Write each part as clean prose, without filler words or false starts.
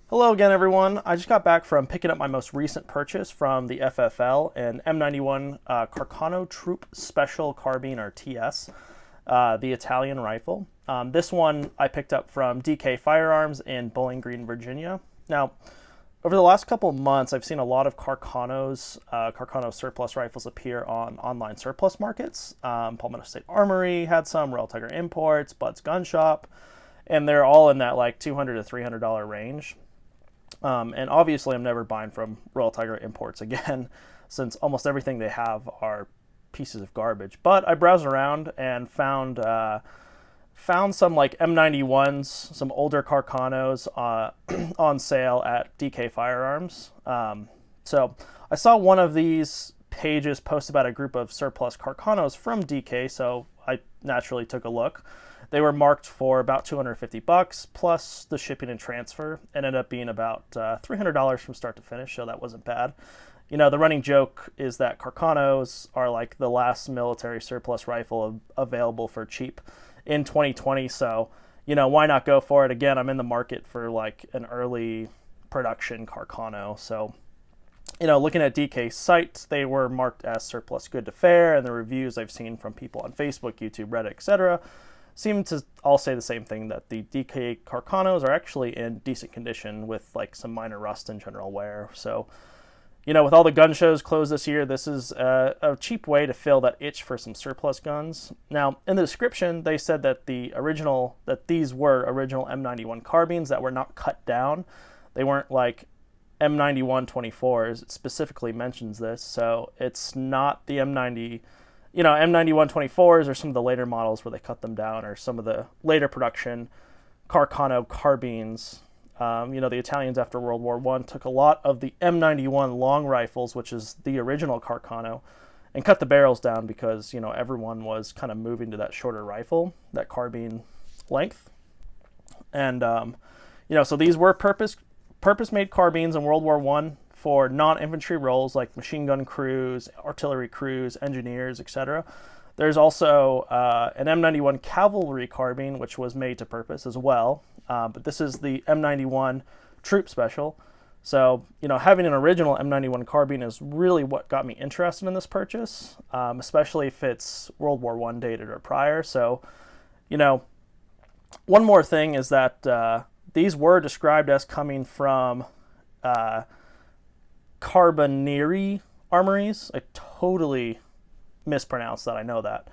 Hello again, everyone. I just got back from picking up my most recent purchase from the FFL, an M91 Carcano Truppe Special Carbine, or TS, the Italian rifle. This one I picked up from DK Firearms in Bowling Green, Virginia. Now, over the last couple of months, I've seen a lot of Carcano surplus rifles appear on online surplus markets. Palmetto State Armory had some, Royal Tiger Imports, Bud's Gun Shop, and they're all in that like $200 to $300 range. And obviously I'm never buying from Royal Tiger Imports again, since almost everything they have are pieces of garbage. But I browsed around and found some like M91s, some older Carcanos on sale at DK Firearms. So I saw one of these pages post about a group of surplus Carcanos from DK, so I naturally took a look. They were marked for about $250 plus the shipping and transfer, and ended up being about $300 from start to finish, so that wasn't bad. You know, the running joke is that Carcanos are like the last military surplus rifle available for cheap in 2020, so, you know, why not go for it? Again, I'm in the market for like an early production Carcano, so, you know, looking at DK's site, they were marked as surplus good to fair, and the reviews I've seen from people on Facebook, YouTube, Reddit, etc., seem to all say the same thing, that the DK Carcanos are actually in decent condition with like some minor rust and general wear. So, you know, with all the gun shows closed this year, this is a cheap way to fill that itch for some surplus guns. Now, in the description, they said that these were original M91 carbines that were not cut down. They weren't like M91 24s. It specifically mentions this, so it's not the M91 24s or some of the later models where they cut them down, or some of the later production Carcano carbines. The Italians after World War I took a lot of the M91 long rifles, which is the original Carcano, and cut the barrels down because, you know, everyone was kind of moving to that shorter rifle, that carbine length. And, so these were purpose-made carbines in World War I for non-infantry roles like machine gun crews, artillery crews, engineers, etc. There's also an M91 cavalry carbine, which was made to purpose as well. But this is the M91 Truppe Special. So, you know, having an original M91 carbine is really what got me interested in this purchase, especially if it's World War I dated or prior. So, you know, one more thing is that these were described as coming from Carabinieri armories. I totally mispronounced that, I know that.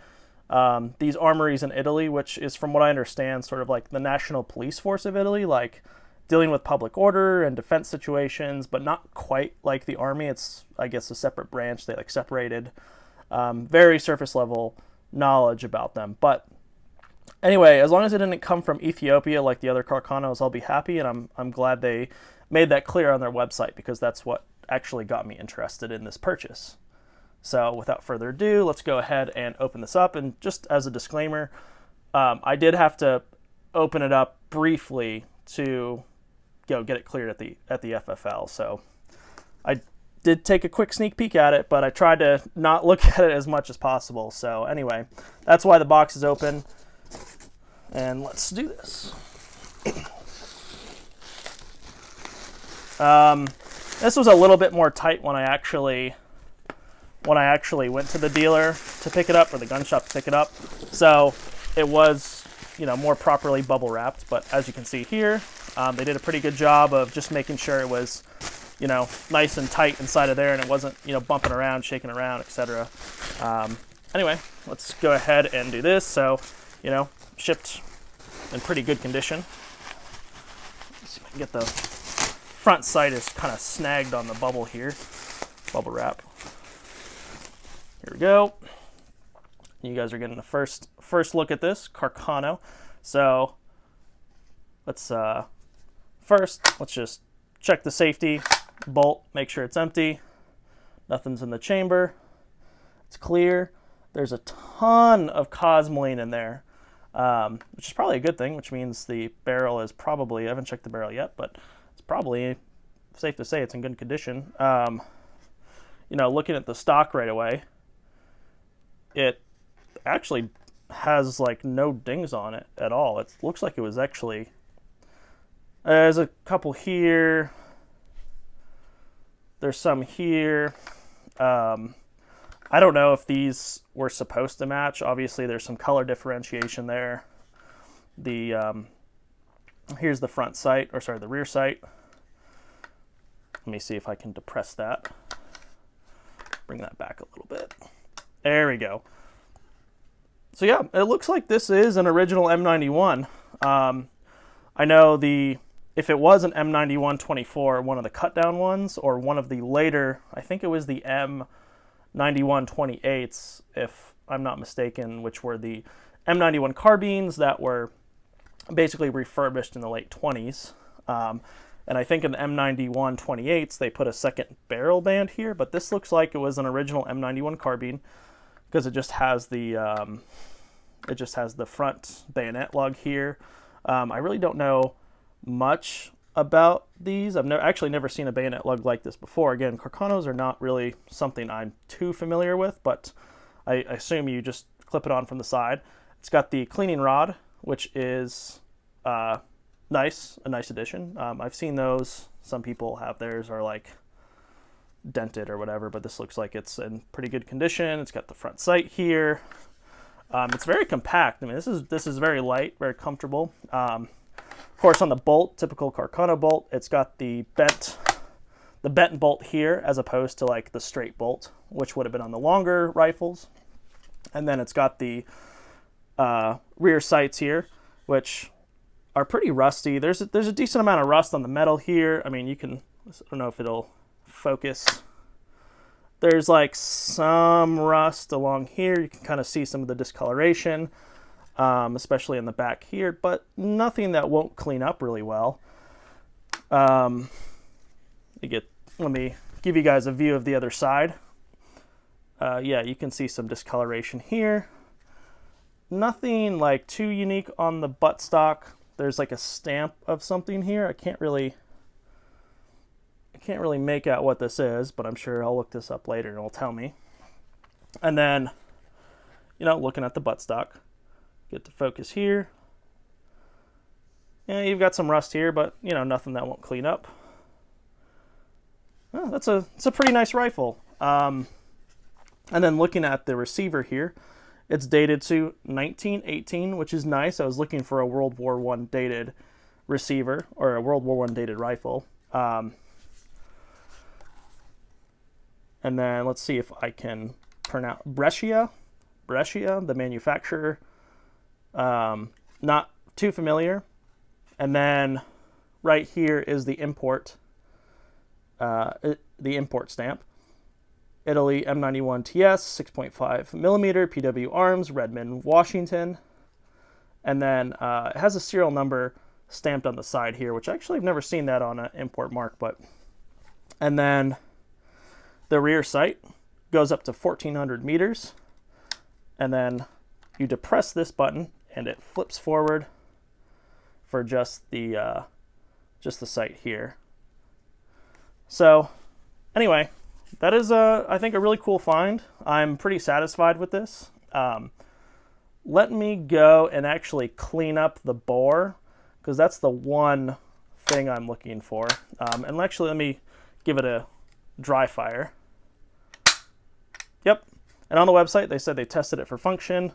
These armories in Italy, which is, from what I understand, sort of like the national police force of Italy, like dealing with public order and defense situations, but not quite like the army. It's, I guess, a separate branch. They like separated. Very surface level knowledge about them. But anyway, as long as it didn't come from Ethiopia like the other Carcanos, I'll be happy, and I'm glad they made that clear on their website, because that's what actually got me interested in this purchase. So without further ado, let's go ahead and open this up. And just as a disclaimer, I did have to open it up briefly to get it cleared at the FFL. So I did take a quick sneak peek at it, but I tried to not look at it as much as possible. So anyway, that's why the box is open. And let's do this. This was a little bit more tight when I actually went to the dealer to pick it up, or the gun shop to pick it up. So it was, you know, more properly bubble wrapped. But as you can see here, they did a pretty good job of just making sure it was, you know, nice and tight inside of there, and it wasn't, you know, bumping around, shaking around, etc. Anyway, let's go ahead and do this. So, you know, shipped in pretty good condition. Let's see if I can get the front sight is kind of snagged on the bubble here. Bubble wrap. Here we go. You guys are getting the first look at this Carcano. So let's just check the safety bolt, make sure it's empty. Nothing's in the chamber. It's clear. There's a ton of cosmoline in there, which is probably a good thing, which means the barrel is probably, I haven't checked the barrel yet, but it's probably safe to say it's in good condition. Looking at the stock right away, it actually has like no dings on it at all. It looks like it was actually There's a couple here. There's some here. I don't know if these were supposed to match. Obviously, there's some color differentiation there. Here's the front sight, or sorry, the rear sight. Let me see if I can depress that. Bring that back a little bit. There we go. So yeah, it looks like this is an original M91. I know if it was an M91 24, one of the cut down ones, or one of the later, I think it was the M91 28s, if I'm not mistaken, which were the M91 carbines that were basically refurbished in the late 20s. And I think in the M91 28s, they put a second barrel band here, but this looks like it was an original M91 carbine because it just has the front bayonet lug here. I really don't know much about these. I've actually never seen a bayonet lug like this before. Again, Carcanos are not really something I'm too familiar with, but I assume you just clip it on from the side. It's got the cleaning rod, which is nice, a nice addition. I've seen those. Some people have theirs are like dented or whatever, but this looks like it's in pretty good condition. It's got the front sight here. It's very compact. I mean, this is very light, very comfortable. Of course, on the bolt, typical Carcano bolt, it's got the bent bolt here as opposed to like the straight bolt, which would have been on the longer rifles. And then it's got the rear sights here, which are pretty rusty. There's a decent amount of rust on the metal here. I mean, I don't know if it'll focus. There's like some rust along here. You can kind of see some of the discoloration, especially in the back here, but nothing that won't clean up really well. Let me give you guys a view of the other side. Yeah, you can see some discoloration here. Nothing like too unique on the buttstock. There's like a stamp of something here. I can't really make out what this is, but I'm sure I'll look this up later and it'll tell me. And then, looking at the buttstock, get the focus here. Yeah, you've got some rust here, but nothing that won't clean up. Well, it's a pretty nice rifle. And then looking at the receiver here, it's dated to 1918, which is nice. I was looking for a World War I dated receiver, or a World War I dated rifle. And then let's see if I can pronounce Brescia, the manufacturer. Not too familiar. And then right here is the import stamp. Italy M91 TS 6.5 millimeter PW Arms, Redmond, Washington. And then it has a serial number stamped on the side here, which actually I've never seen that on an import mark. And then the rear sight goes up to 1,400 meters. And then you depress this button and it flips forward for just the sight here. So anyway, that is, I think, a really cool find. I'm pretty satisfied with this. Let me go and actually clean up the bore, because that's the one thing I'm looking for. And actually, let me give it a dry fire. Yep. And on the website, they said they tested it for function.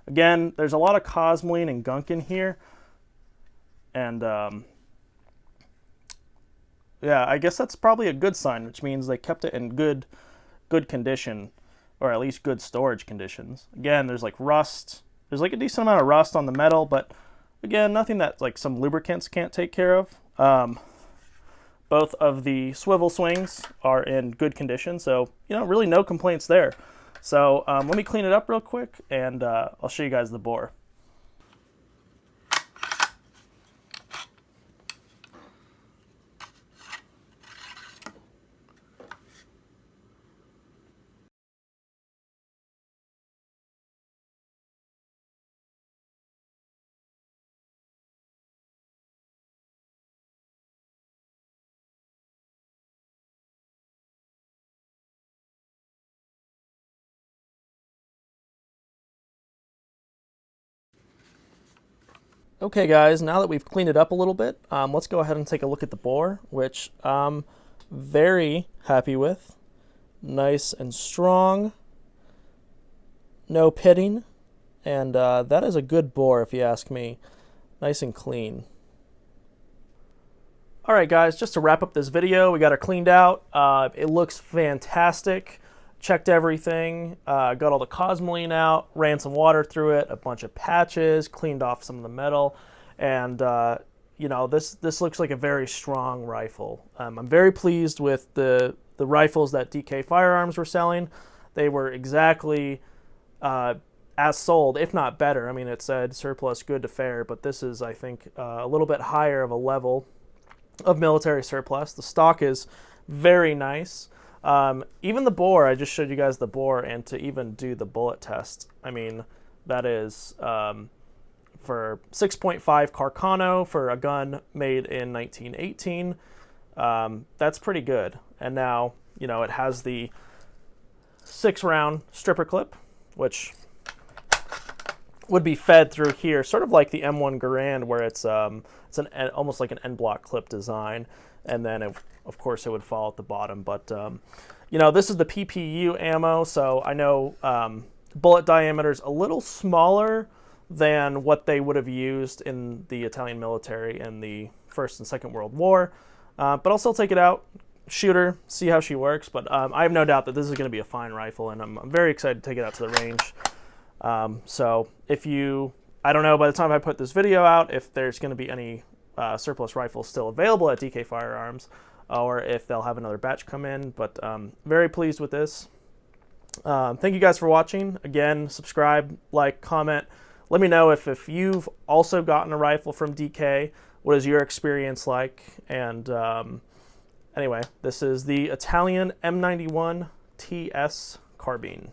Again, there's a lot of cosmoline and gunk in here. And yeah, I guess that's probably a good sign, which means they kept it in good condition, or at least good storage conditions. Again, there's like rust. There's like a decent amount of rust on the metal, but again, nothing that like some lubricants can't take care of. Both of the swivel swings are in good condition, so really no complaints there. So let me clean it up real quick, and I'll show you guys the bore. Okay guys, now that we've cleaned it up a little bit, let's go ahead and take a look at the bore, which I'm very happy with. Nice and strong, no pitting, and that is a good bore if you ask me. Nice and clean. Alright guys, just to wrap up this video, we got her cleaned out. It looks fantastic. Checked everything, got all the cosmoline out, ran some water through it, a bunch of patches, cleaned off some of the metal, and you know, this looks like a very strong rifle. I'm very pleased with the rifles that DK Firearms were selling. They were exactly as sold, if not better. I mean, it said surplus good to fair, but this is, I think, a little bit higher of a level of military surplus. The stock is very nice. Even the bore, I just showed you guys the bore, and to even do the bullet test, I mean, that is for 6.5 Carcano for a gun made in 1918. That's pretty good. And now, you know, it has the 6-round stripper clip, which would be fed through here, sort of like the M1 Garand, where it's almost like an end block clip design, and then of course it would fall at the bottom. But you know, this is the PPU ammo, so I know bullet diameter's a little smaller than what they would have used in the Italian military in the First and Second World War. But I'll still take it out, shoot her, see how she works. But I have no doubt that this is going to be a fine rifle, and I'm very excited to take it out to the range. So if you, I don't know, by the time I put this video out, if there's going to be any surplus rifles still available at DK Firearms, or if they'll have another batch come in, but very pleased with this. Thank you guys for watching. Again, subscribe, like, comment. Let me know if you've also gotten a rifle from DK. What is your experience like? And anyway, this is the Italian M91 TS Carbine.